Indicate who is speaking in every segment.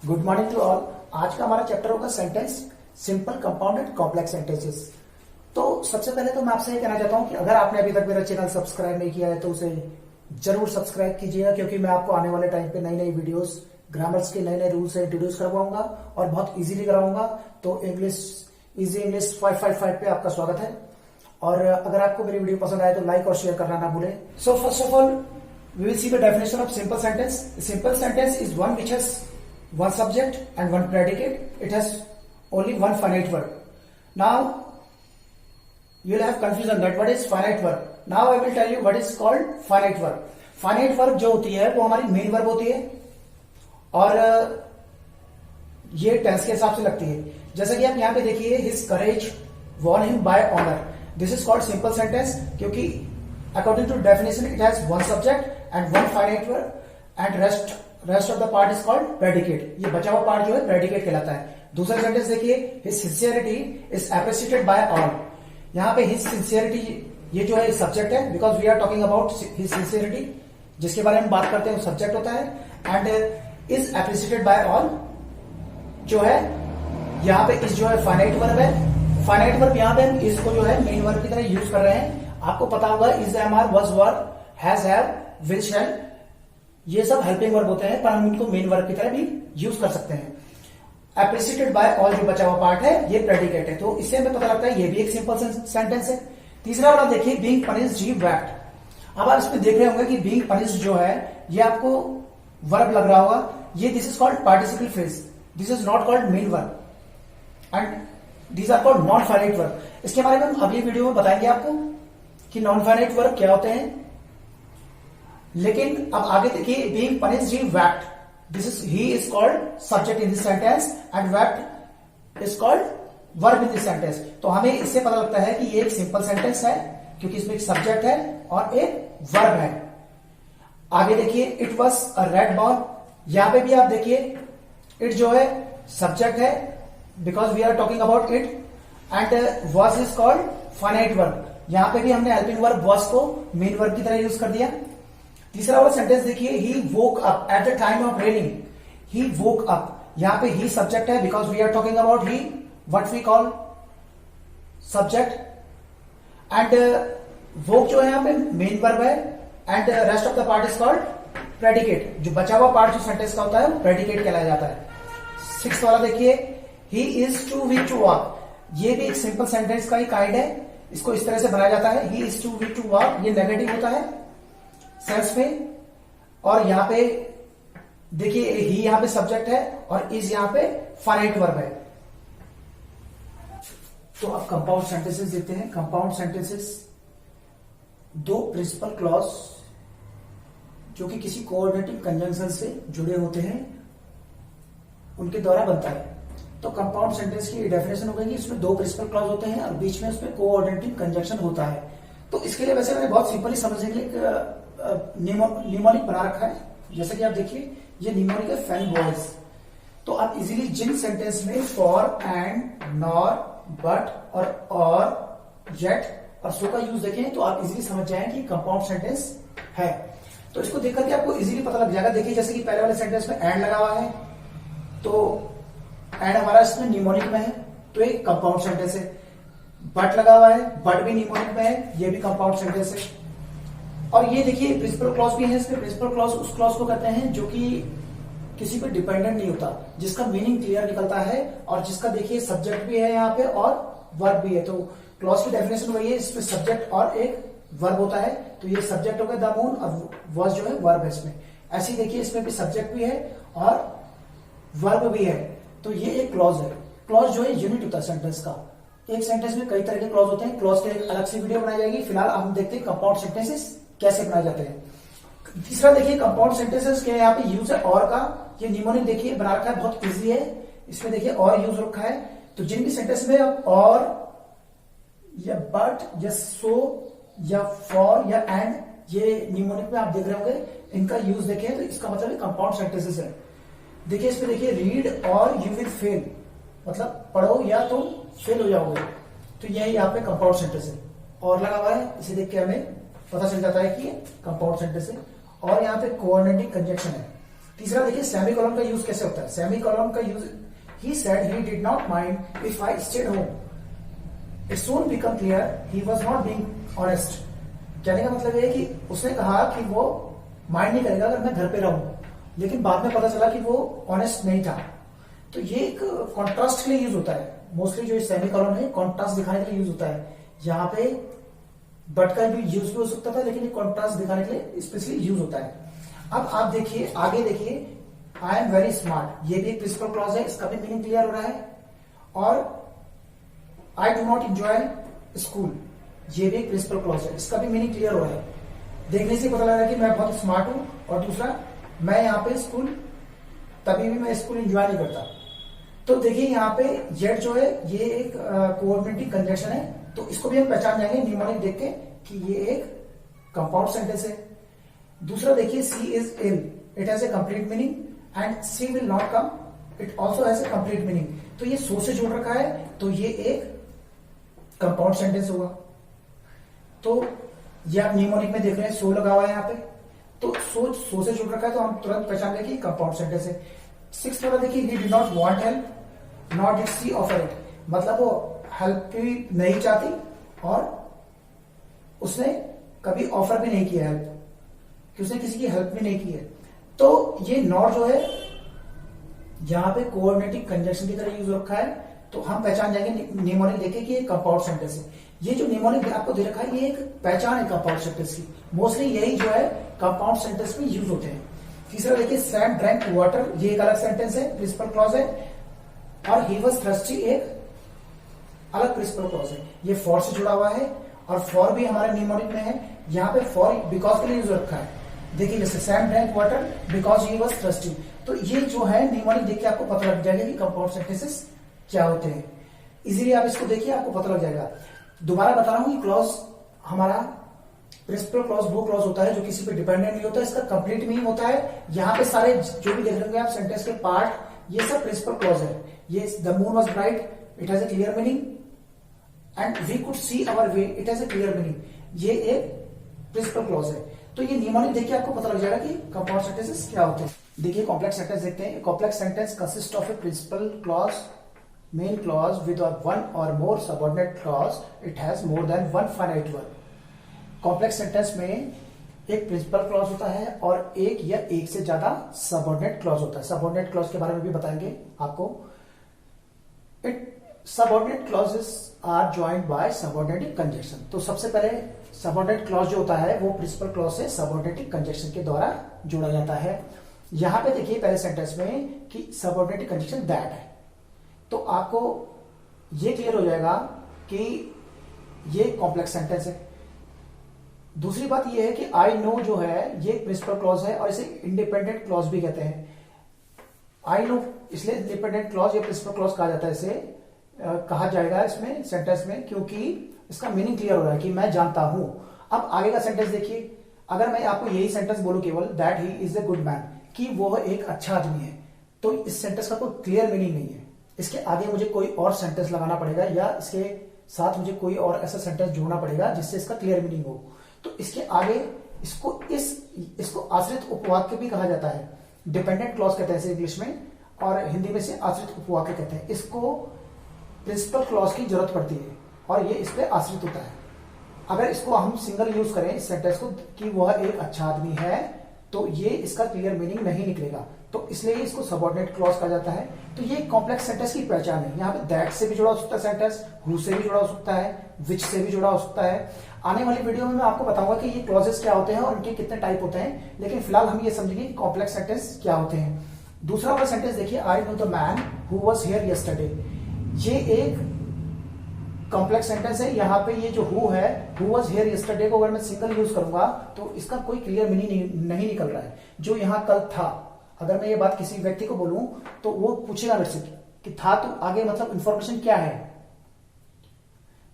Speaker 1: Good morning to all. आज का हमारा चैप्टर होगा sentence simple compound and complex sentences. तो सबसे पहले तो मैं आपसे ये कहना चाहता हूं कि अगर आपने अभी तक मेरा चैनल सब्सक्राइब नहीं किया है तो उसे जरूर सब्सक्राइब कीजिएगा, क्योंकि मैं आपको आने वाले टाइम पे नई नई वीडियोस, ग्रामर्स के नए नए रूल्स इंट्रोड्यूस करवाऊंगा और बहुत इजीली कराऊंगा। तो इजी इंग्लिश 555 पे आपका स्वागत है। और अगर आपको मेरी वीडियो पसंद आए तो लाइक और शेयर करना ना भूलें। So first of all we will see the definition of simple sentence. A simple sentence is one which has one subject and one predicate. It has only one finite verb. Now you will have confusion that what is finite verb. Now I will tell you what is called finite verb. Finite verb जो होती है वो हमारी main verb होती है और ये tense के हिसाब से लगती है। जैसा कि आप यहाँ पे देखिए, his courage won him by honor. This is called simple sentence क्योंकि according to definition it has one subject and one finite verb and rest of the part is called predicate. ये बचा हुआ पार्ट जो है predicate कहलाता है। दूसरा sentence देखिए, his sincerity is appreciated by all. यहाँ पे his sincerity ये जो है सब्जेक्ट है, because we are talking about his sincerity, जिसके बारे में बात करते हैं वो सब्जेक्ट होता है। and is appreciated by all जो है यहाँ पे is जो है फाइनाइट वर्ब है। फाइनाइट वर्ब यहाँ पे हम इसको जो है मेन वर्ब की तरह यूज कर रहे हैं। आपको पता होगा is, am, are, was, were, has, have, will, shall, ये सब हेल्पिंग वर्ब होते हैं, पर हम इनको मेन वर्ब की तरह भी यूज कर सकते हैं। एप्रिसिएटेड बाय ऑल जो बचा हुआ पार्ट है ये प्रेडिकेट है, तो इससे हमें पता लगता है ये भी एक सिंपल सेंटेंस है। तीसरा वाला देखिए, बीइंग पनिश्ड ही वैक्ड। अब आप इसमें देख रहे होंगे कि बीइंग पनिश्ड जो है ये आपको वर्ब लग रहा होगा। ये this is called participle phrase, this is not called main verb and these are called non finite verb. इसके बारे में हम अगली वीडियो में बताएंगे आपको कि नॉन फाइनाइट वर्ब क्या होते हैं। लेकिन अब आगे देखिए, being punished he whacked, this is he is called subject in this sentence and whacked is called verb in this sentence. तो हमें इससे पता लगता है कि ये एक सिंपल सेंटेंस है क्योंकि इसमें एक सब्जेक्ट है और एक वर्ब है। आगे देखिए, it was a red ball. यहां पे भी आप देखिए, इट जो है सब्जेक्ट है because we are talking about it and was is called finite verb. यहां पे भी हमने हेल्पिंग वर्ब वॉज को मेन वर्ब की तरह यूज कर दिया। तीसरा वाला सेंटेंस देखिए, he woke up at the time of raining. He woke up, यहां पे ही सब्जेक्ट है because we are talking about he, what we call subject and woke जो है यहां पे मेन वर्ब है and rest of the part is called predicate. जो बचा हुआ पार्ट जो सेंटेंस का होता है प्रेडिकेट कहलाया जाता है। सिक्स्थ वाला देखिए, he is too weak to walk. ये भी एक सिंपल सेंटेंस का ही काइंड है, इसको इस तरह से बनाया जाता है, he is too weak to walk. ये नेगेटिव होता है सेंस में और यहां पे देखिए ही यहां पे सब्जेक्ट है और इज यहां पे फाइनाइट वर्ब है। तो अब कंपाउंड सेंटेंसेस देखते हैं। कंपाउंड सेंटेंसेस दो प्रिंसिपल क्लॉज जो कि किसी कोऑर्डिनेटिंग कंजंक्शन से जुड़े होते हैं उनके द्वारा बनता है। तो कंपाउंड सेंटेंस की डेफिनेशन हो गई, इसमें दो प्रिंसिपल क्लॉज होते हैं और बीच में उसमें कोऑर्डिनेटिंग कंजंक्शन होता है। तो इसके लिए वैसे मैंने बहुत सिंपली समझने के लिए निमोनिक बना रखा है। जैसे कि आप देखिए, ये निमोनिक है फैन वॉइस। तो आप इजीली जिन सेंटेंस में फॉर, एंड, नॉर, बट और येट और सो का यूज देखें तो आप इजीली समझ जाएं कि कंपाउंड सेंटेंस है। तो इसको देख करके आपको इजीली पता लग जाएगा। देखिए जैसे कि पहले वाले सेंटेंस में एंड लगा हुआ है, तो एंड हमारा इसमें निमोनिक में है तो एक कंपाउंड सेंटेंस है। बट लगा हुआ है, बट भी निमोनिक में है, ये भी कंपाउंड सेंटेंस है। और ये देखिए प्रिंसिपल क्लॉज भी है। इसमें प्रिंसिपल क्लॉज उस क्लॉज को कहते हैं जो कि किसी पे डिपेंडेंट नहीं होता, जिसका मीनिंग क्लियर निकलता है और जिसका देखिए सब्जेक्ट भी है यहाँ पे और वर्ब भी है। तो क्लॉज की डेफिनेशन वही है, इसमें सब्जेक्ट और एक वर्ब होता है। तो ये सब्जेक्ट हो गया द मून और वॉज जो है वर्ब है इसमें। ऐसे देखिए इसमें भी सब्जेक्ट भी है और वर्ब भी है। तो ये एक क्लॉज है। क्लॉज जो है यूनिट होता है सेंटेंस का। एक सेंटेंस में कई तरह के क्लॉज होते हैं, क्लॉज के एक अलग से वीडियो बनाई जाएगी। फिलहाल हम देखते हैं कंपाउंड सेंटेंसेस कैसे बनाए जाते हैं। तीसरा देखिए, कंपाउंड सेंटेंसेस के यहाँ पे यूज है और का। ये निमोनिक देखिए बना रखा है, बहुत इजी है। इसमें देखिए और यूज रखा है। तो जिन भी सेंटेंस में आप और या बट या सो या फॉर या एंड ये निमोनिक में आप देख रहे होंगे, इनका यूज देखें तो इसका मतलब कंपाउंड सेंटेंसेस है। देखिए इसमें देखिए, रीड और यू विल फेल, मतलब पढ़ो या तुम फेल हो जाओगे। तो यही यहाँ पे कंपाउंड सेंटेंस है। और लगा हुआ है, इसे देख के हमें पता चल जाता है कि ये कंपाउंड सेंटेंस है। और यहाँ पे कोऑर्डिनेटिंग कंजंक्शन है। तीसरा देखिए सेमी कॉलम का यूज कैसे होता है। सेमी कॉलम का use, he said he did not mind if I stayed home, it soon become clear he was not being honest. कहने का मतलब ये है कि उसने कहा कि वो माइंड नहीं करेगा अगर मैं घर पे रहूं, लेकिन बाद में पता चला कि वो ऑनेस्ट नहीं था। तो ये एक कॉन्ट्रास्ट के लिए यूज होता है। मोस्टली जो सेमी कॉलम है कॉन्ट्रास्ट दिखाने के लिए यूज होता है। यहाँ पे बट का भी यूज भी हो सकता था, लेकिन ये कॉन्ट्रास्ट दिखाने के लिए स्पेशली यूज होता है। अब आप देखिए आगे, देखिए आई एम वेरी स्मार्ट, ये भी एक प्रिंसिपल क्लॉज है, इसका भी मीनिंग क्लियर हो रहा है। और I do not enjoy school, ये भी एक प्रिंसिपल क्लॉज है, इसका भी मीनिंग क्लियर हो रहा है। देखने से पता लग रहा है कि मैं बहुत स्मार्ट हूं। और दूसरा, मैं यहाँ पे स्कूल, तभी भी मैं स्कूल एंजॉय नहीं करता। तो देखिए यहाँ पे जेड जो है ये एक कोऑर्डिनेटिंग कंजंक्शन है, तो इसको भी हम पहचान जाएंगे निमोनिक देख के कि ये एक कंपाउंड सेंटेंस है। दूसरा देखिए she is ill, it has a complete meaning, and she will not come, it also has a complete meaning. तो ये सो से जुड़ रखा है, तो ये एक कंपाउंड सेंटेंस होगा। तो ये आप निमोनिक में देख रहे हैं, सो लगा हुआ है यहाँ पे, तो सो से जुड़ रखा है, तो हम तुरंत पहचान लेंगे कि कंपाउंड सेंटेंस है। सिक्स्थ वाला देखिए, he did not want help, not did she offer it, मतलब वो हेल्प भी नहीं चाहती और उसने कभी ऑफर भी नहीं किया हेल्प, कि उसने किसी की हेल्प भी नहीं की है। तो ये नॉट जो है यहां पे कोऑर्डिनेटिंग कंजंक्शन की तरह यूज रखा है, तो हम पहचान जाएंगे निमोनिक देखे कि ये कंपाउंड सेंटेंस है। ये जो निमोनिक आपको दे रखा है ये एक पहचान है कंपाउंड सेंटेंस की, मोस्टली यही जो है कंपाउंड सेंटेंस में यूज होते हैं। तीसरा देखिए सैम ड्रैंक वाटर, ये एक अलग सेंटेंस है, प्रिंसिपल क्लॉज है। और ही वाज थर्स्टी एक अलग प्रिंसिपल क्लॉज है, ये फॉर से जुड़ा हुआ है, और फॉर भी हमारे निमोनिक में है। यहाँ पे फॉर बिकॉज के लिए यूज रखा है। देखिए जैसे Sam drank water because he was thirsty, तो ये जो है निमोनिक देखिए आपको पता लग जाएगा कि कंपाउंड सेंटेंसेस क्या होते हैं। इजीली आप इसको देखिए, आपको पता लग जाएगा। दोबारा बता रहा हूं कि क्लॉज हमारा प्रिंसिपल क्लॉज वो क्लॉज होता है जो किसी पे डिपेंडेंट नहीं होता, इसका कंप्लीट मीनिंग होता है। यहाँ पे सारे जो भी देख रहे होंगे आप सेंटेंस के पार्ट, ये सब प्रिंसिपल क्लॉज है। ये the moon was bright, it has a clear meaning, and we could see our way, it has a clear meaning, ये एक प्रिंसिपल क्लॉज है। तो ये निमोनिक देखिए आपको पता लग जाएगा कि कंपाउंड सेंटेंसेस क्या होते हैं। देखिए कॉम्प्लेक्स सेंटेंस देखते हैं। Complex sentence consist of a principal clause, main clause with one or more subordinate clause, it has more than one finite one. Complex sentence में एक प्रिंसिपल क्लॉज होता है और एक या एक से ज्यादा सबऑर्डिनेट क्लॉज होता है। सबऑर्डिनेट क्लॉज के बारे में भी बताएंगे आपको। Subordinate clauses are joined by subordinating conjunction. तो सबसे पहले सबऑर्डिनेट क्लॉज जो होता है वो प्रिंसिपल क्लॉज से सबऑर्डिनेटिंग कंजंक्शन के द्वारा जोड़ा जाता है। यहां पे देखिए पहले सेंटेंस में कि सबऑर्डिनेटिंग कंजंक्शन दैट है, तो आपको ये क्लियर हो जाएगा कि ये कॉम्प्लेक्स सेंटेंस है। दूसरी बात ये है कि आई नो जो है ये प्रिंसिपल क्लॉज है और इसे इंडिपेंडेंट क्लॉज भी कहते हैं। आई नो इसलिए इंडिपेंडेंट क्लॉज या प्रिंसिपल क्लॉज कहा जाता है, इसे कहा जाएगा इसमें सेंटेंस में, क्योंकि इसका मीनिंग क्लियर हो रहा है कि मैं जानता हूं। अब आगे का सेंटेंस देखिए, अगर मैं आपको यही सेंटेंस बोलूं केवल that he is a good man, कि वो एक अच्छा आदमी है, तो इस सेंटेंस का कोई क्लियर मीनिंग नहीं है। इसके आगे मुझे कोई और सेंटेंस लगाना पड़ेगा या इसके साथ मुझे कोई और ऐसा सेंटेंस जोड़ना पड़ेगा जिससे इसका क्लियर मीनिंग हो। तो इसके आगे इसको आश्रित उपवाक्य भी कहा जाता है। डिपेंडेंट क्लॉज कहते हैं इसे इंग्लिश में, और हिंदी में से आश्रित उपवाक्य कहते हैं। इसको प्रिंसिपल क्लॉज की जरूरत पड़ती है और ये इस पे आश्रित होता है। अगर इसको हम सिंगल यूज करें इस सेंटेंस को कि वह एक अच्छा आदमी है, तो ये इसका क्लियर मीनिंग नहीं निकलेगा, तो इसलिए इसको सबऑर्डिनेट क्लॉज कहा जाता है। तो ये कॉम्प्लेक्स सेंटेंस की पहचान है। यहाँ पे दैट से भी जुड़ा हो सकता है सेंटेंस, हु से भी जुड़ा हो सकता है, विच से भी जुड़ा हो सकता है। आने वाली वीडियो में मैं आपको बताऊंगा कि ये क्लॉजेस क्या होते हैं और इनके कितने टाइप होते हैं, लेकिन फिलहाल हम ये समझेंगे कि कॉम्प्लेक्स सेंटेंस क्या होते हैं। दूसरा वाला सेंटेंस देखिए, आई know the man who was here yesterday, ये एक कॉम्प्लेक्स सेंटेंस है। यहाँ पे ये जो हु है, हु वाज हियर यस्टरडे को अगर मैं सिंगल यूज करूंगा तो इसका कोई क्लियर मीनिंग नहीं निकल रहा है। जो यहाँ कल था, अगर मैं ये बात किसी व्यक्ति को बोलूं तो वो पूछेगा मेरे से कि था तो आगे मतलब इंफॉर्मेशन क्या है,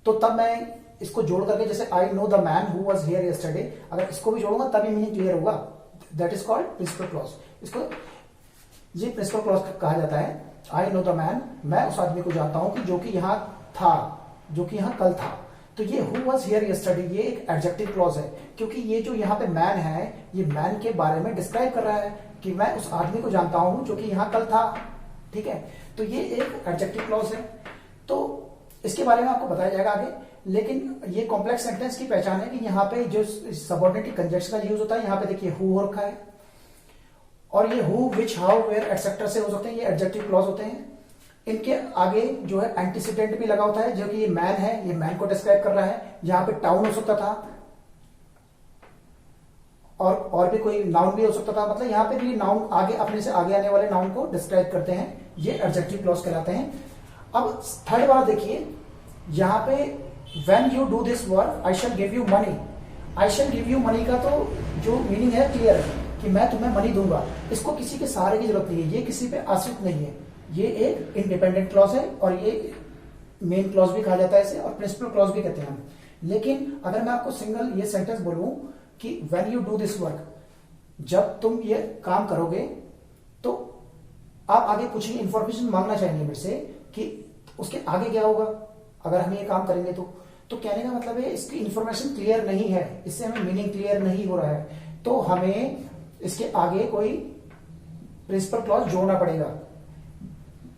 Speaker 1: तो तब मैं इसको जोड़ करके जैसे I know the man who was here yesterday, अगर इसको भी जोड़ूंगा तभी मीनिंग क्लियर होगा। That is called principal clause. इसको ये प्रिंसिपल क्लॉज कहा जाता है। आई नो द मैन, मैं उस आदमी को जानता हूं कि जो कि यहां था, जो कि यहां कल था। तो ये हु वॉज हियर यस्टरडे ये एक एडजेक्टिव क्लॉज है, क्योंकि ये जो यहाँ पे मैन है ये मैन के बारे में डिस्क्राइब कर रहा है कि मैं उस आदमी को जानता हूं जो कि यहाँ कल था। ठीक है, तो ये एक एडजेक्टिव क्लॉज है। तो इसके बारे में आपको बताया जाएगा आगे, लेकिन ये कॉम्प्लेक्स सेंटेंस की पहचान है कि यहाँ पे जो सबऑर्डिनेट कंजंक्शन का यूज होता है, यहाँ पे देखिए हु हो रखा है, और ये who, which, how, where, etcetera से हो सकते हैं, ये एडजेक्टिव क्लॉज होते हैं। इनके आगे जो है एंटीसिडेंट भी लगा होता है, जो कि ये मैन है, ये मैन को डिस्क्राइब कर रहा है। यहाँ पे टाउन हो सकता था और भी कोई नाउन भी हो सकता था, मतलब यहाँ पे भी नाउन आगे अपने से आगे आने वाले नाउन को डिस्क्राइब करते हैं, ये एडजेक्टिव क्लॉज कहलाते हैं। अब थर्ड वाला देखिए, यहाँ पे when you do this work I shall give you money. I shall give you money का तो जो मीनिंग है क्लियर है कि मैं तुम्हें मनी दूंगा। इसको किसी के सहारे की जरूरत नहीं है, ये किसी पे आश्रित नहीं है, ये एक इंडिपेंडेंट क्लॉज है, और ये मेन क्लॉज भी कहा जाता है इसे, और प्रिंसिपल क्लॉज भी कहते हैं हम। लेकिन अगर मैं आपको सिंगल ये सेंटेंस बोलूं कि when you do this work, जब तुम ये काम करोगे, तो आप आगे कुछ इंफॉर्मेशन मांगना चाहेंगे मेरे से कि उसके आगे क्या होगा अगर हम ये काम करेंगे। तो कहने का मतलब है इसकी इंफॉर्मेशन क्लियर नहीं है, इससे हमें मीनिंग क्लियर नहीं हो रहा है, तो हमें इसके आगे कोई प्रिंसिपल क्लॉज जोड़ना पड़ेगा।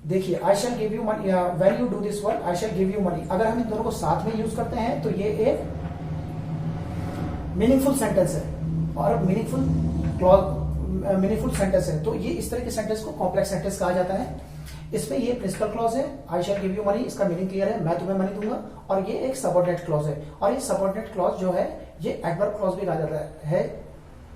Speaker 1: देखिए, I shall give you money, when you do this work I shall give you money, अगर हम इन दोनों को साथ में यूज करते हैं तो ये एक मीनिंगफुल सेंटेंस है, और मीनिंगफुल क्लॉज मीनिंगफुल सेंटेंस है। तो ये इस तरह के सेंटेंस को कॉम्प्लेक्स सेंटेंस कहा जाता है। इसमें ये प्रिंसिपल क्लॉज है, आई शैल गिव यू मनी, इसका मीनिंग क्लियर है, मैं तुम्हें मनी दूंगा, और ये एक सबऑर्डिनेट क्लॉज है। और ये सबऑर्डिनेट क्लॉज जो है ये एडवर्ब क्लॉज भी कहा जाता है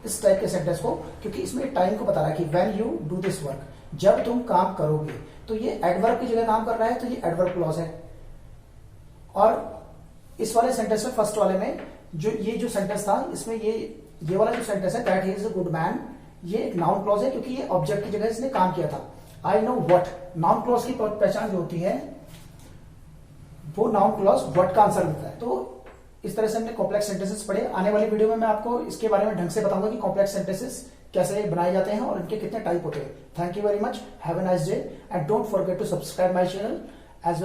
Speaker 1: इस टाइप के सेंटेंस को, क्योंकि इसमें टाइम को बता रहा है कि when you do this work, जब तुम काम करोगे, तो ये एडवर्ब की जगह काम कर रहा है, तो ये एडवर्ब क्लॉज है। और इस वाले सेंटेंस में, फर्स्ट वाले में जो सेंटेंस था, इसमें ये वाला जो सेंटेंस है, that he is a good man, ये एक नाउन क्लॉज है, क्योंकि ये ऑब्जेक्ट की जगह इसने काम किया था। I know what, noun clause की पहचान जो होती है वो नाउन क्लॉज व्हाट का आंसर देता है। तो इस तरह से हमने कॉम्प्लेक्स सेंटेंसेस पढ़े। आने वाली वीडियो में मैं आपको इसके बारे में ढंग से बताऊंगा कि कॉम्प्लेक्स सेंटेंसेस कैसे बनाए जाते हैं और इनके कितने टाइप होते हैं। Thank you very much, have a nice day, and don't forget to subscribe my channel as well.